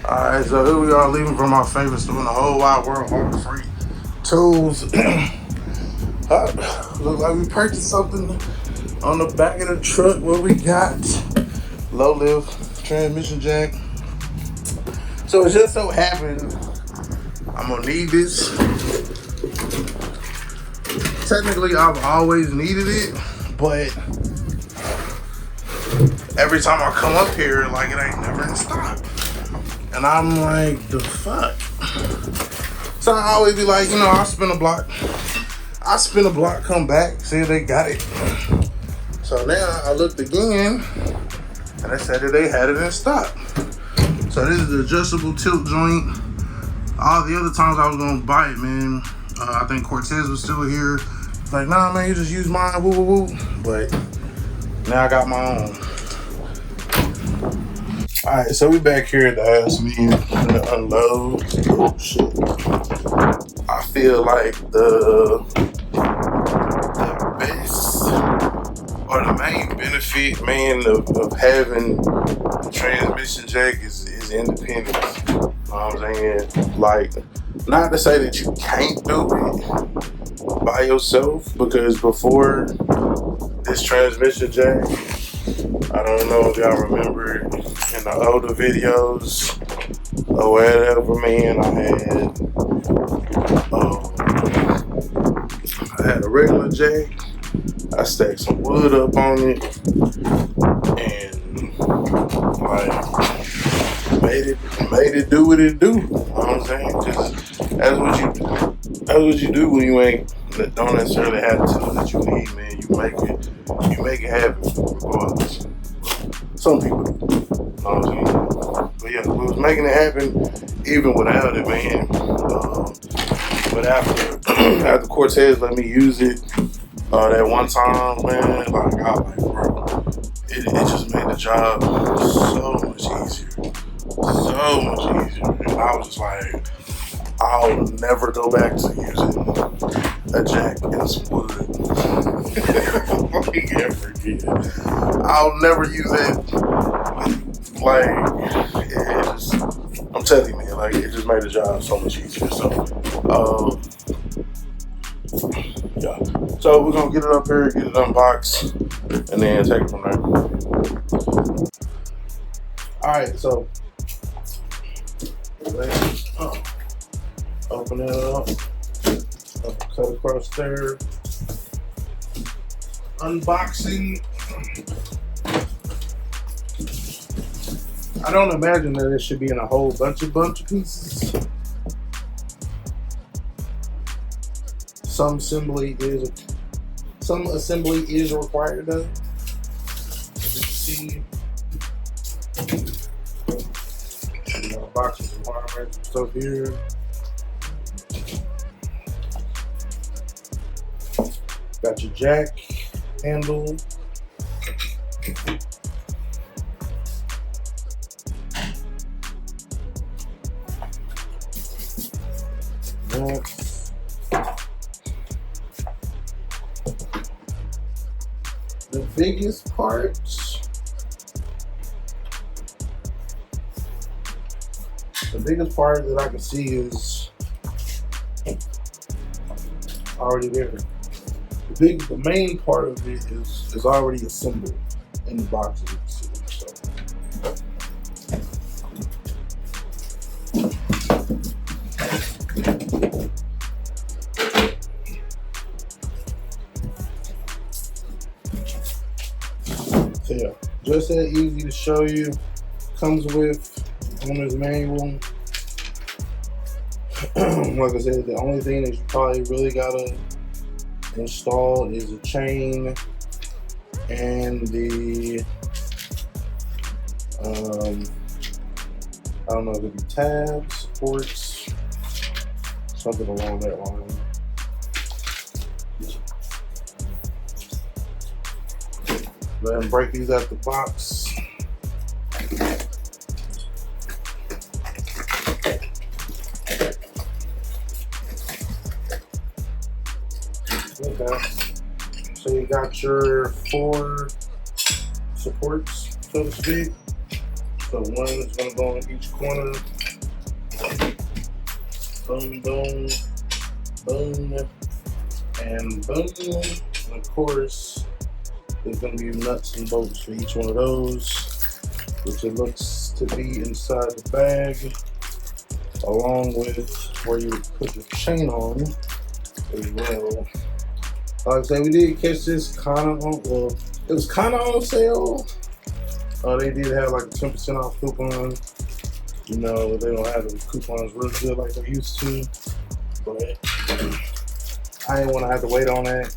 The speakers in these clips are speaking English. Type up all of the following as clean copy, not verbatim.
Alright, so here we are leaving from our favorite store in the whole wide world, Harbor Freight Tools. Look like we purchased something on the back of the truck. What we got? Low lift transmission jack. So it just so happened I'm gonna need this. Technically, I've always needed it, but every time I come up here, like it ain't never in stock. And I'm like, the fuck? So I always be like, you know, I'll spin a block, come back, see if they got it. So now I looked again, and they said that they had it in stock. So this is the adjustable tilt joint. All the other times I was gonna buy it, man, I think Cortez was still here. Like, nah, man, you just use mine, woo, woo, woo. But now I got my own. All right, so we back here at the house, man, to unload. Oh, shit. I feel like the best or the main benefit, man, of having the transmission jack is independence. You know what I'm saying? Like, not to say that you can't do it by yourself, because before this transmission jack, I don't know if y'all remember in the older videos or whatever, man, I had a regular jack. I stacked some wood up on it and like made it do what it do. You know what I'm saying? Just that's what you do when you don't necessarily have the tools that you need, man. You make it happen regardless. Some people do. You know what I'm saying? But yeah, we was making it happen even without it, man. But after Cortez let me use it that one time, man, like I was like, bro, it just made the job so much easier. So much easier. And I was just like, I'll never go back to using a jack and some wood. Like ever again. I'll never use it. Like, it just, I'm telling you, man, like, it just made the job so much easier. So, yeah. So we're gonna get it up here, get it unboxed, and then take it from there. Alright, so open it up, cut across there, unboxing. I don't imagine that it should be in a whole bunch of pieces. Some assembly is required though. As you can see, boxes of wire and stuff here. Got your jack handle. The biggest part that I can see is already there. The main part of it is already assembled in the box, as you can see. So yeah, just that easy to show you. Comes with owner's manual. Like I said, the only thing that you probably really gotta install is a chain and the I don't know if it be tabs, supports, something along that line. Go ahead and break these out the box. Okay. So you got your 4 supports, so to speak. So one is going to go in each corner. Boom, boom, boom, and boom. And of course, there's going to be nuts and bolts for each one of those, which it looks to be inside the bag, along with where you would put your chain on as well. Like I said, we did catch this kind of on, well, it was kind of on sale. They did have like a 10% off coupon. You know, they don't have the coupons real good like they used to, but I didn't want to have to wait on that.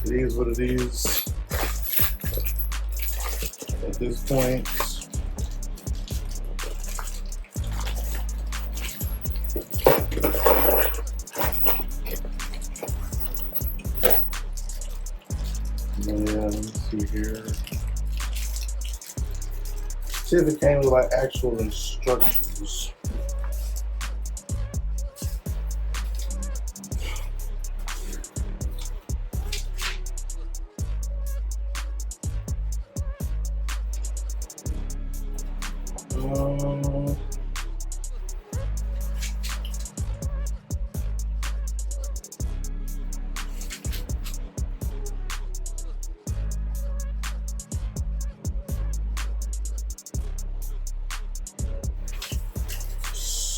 It is what it is at this point. Yeah, let me see here. See if it came with like actual instructions.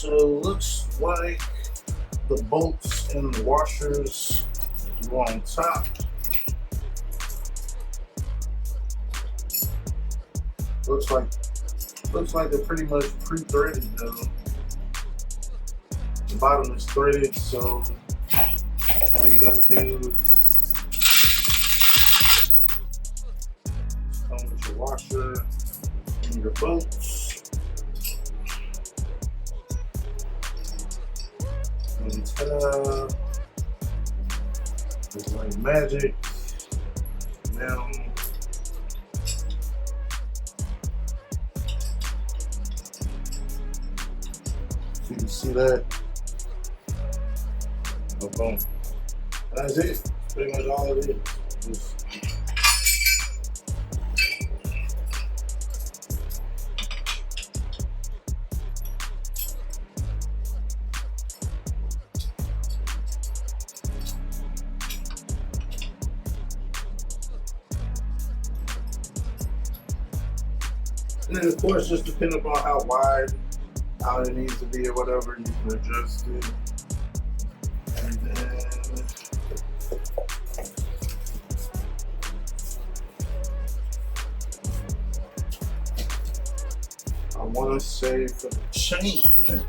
So looks like the bolts and the washers go on top. Looks like they're pretty much pre-threaded though. The bottom is threaded, so all you gotta do is come with your washer and your bolts. And ta-da! It's like magic. Now, so you can see that. Oh, boom. That's it. That's pretty much all it is. And then of course, just depending upon how wide out it needs to be or whatever, you can adjust it. And then I want to say for the chain,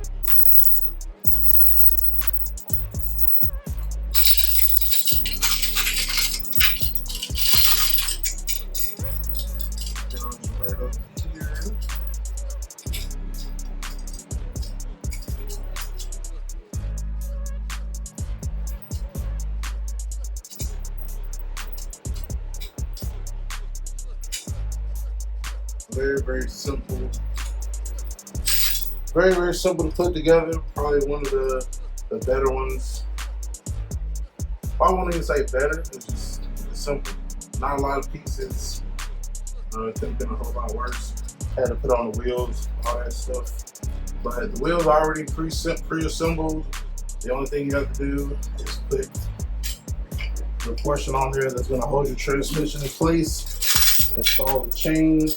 very simple. Very simple to put together. Probably one of the better ones. I won't even say better. It's just simple. Not a lot of pieces. It could have been a whole lot worse. Had to put on the wheels, all that stuff. But the wheels are already pre-assembled. The only thing you have to do is put the portion on there that's going to hold your transmission in place. Install the chain.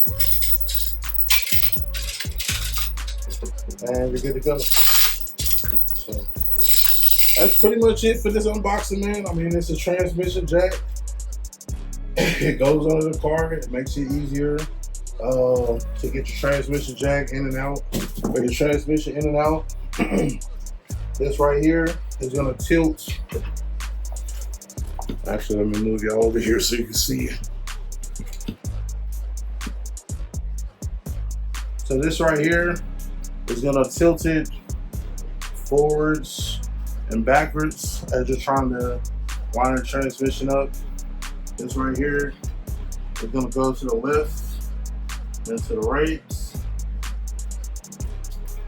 And you're good to go. So that's pretty much it for this unboxing, man. I mean, it's a transmission jack. It goes under the car. It makes it easier to get your transmission jack in and out, or your transmission in and out. This right here is gonna tilt. Actually, let me move y'all over here so you can see it. So this right here is gonna tilt it forwards and backwards as you're trying to wind the transmission up. This right here is gonna go to the left and to the right.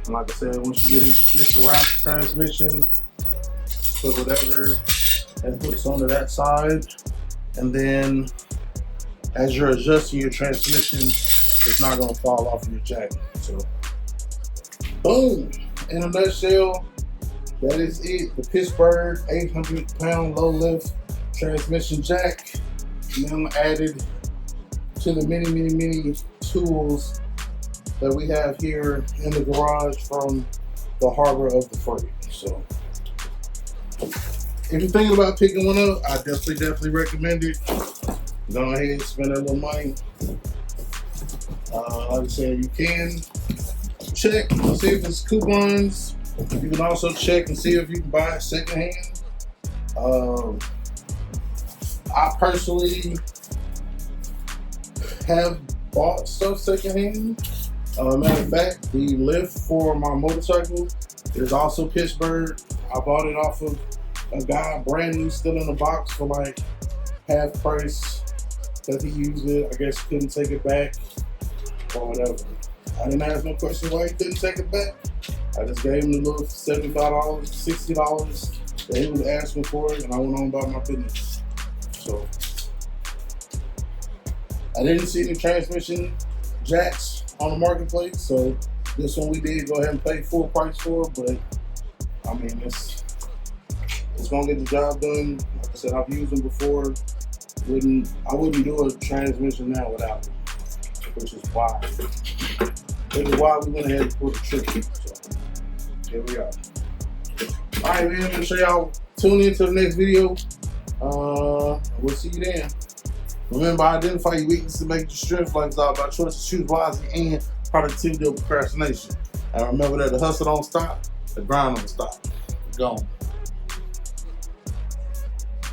And like I said, once you get this around the transmission, put whatever and hooks onto that side, and then as you're adjusting your transmission, it's not gonna fall off of your jack. So, boom. In a nutshell, that is it. The Pittsburgh 800-pound low lift transmission jack. Now added to the many tools that we have here in the garage from the Harbor of the Freight. So, if you're thinking about picking one up, I definitely recommend it. Go ahead and spend that little money. Like I said, you can check and see if it's coupons. You can also check and see if you can buy it secondhand. I personally have bought stuff secondhand. Matter of fact, the lift for my motorcycle is also Pittsburgh. I bought it off of a guy, brand new, still in the box for like half price, because he used it. I guess couldn't take it back or whatever. I didn't ask no question why he couldn't take it back. I just gave him the little $75, $60 that he was asking for it, and I went on about my business. So I didn't see any transmission jacks on the marketplace, so this one we did go ahead and pay full price for, but I mean, it's gonna get the job done. Like I said, I've used them before. I wouldn't do a transmission now without it, which is why we went ahead and pulled the trigger. So here we are. All right, man. Make sure y'all tune in to the next video. We'll see you then. Remember, identify your weaknesses, make your strength. Like it's all about choices, choose wisely, and productivity over procrastination. And remember that the hustle don't stop, the grind don't stop. Go on.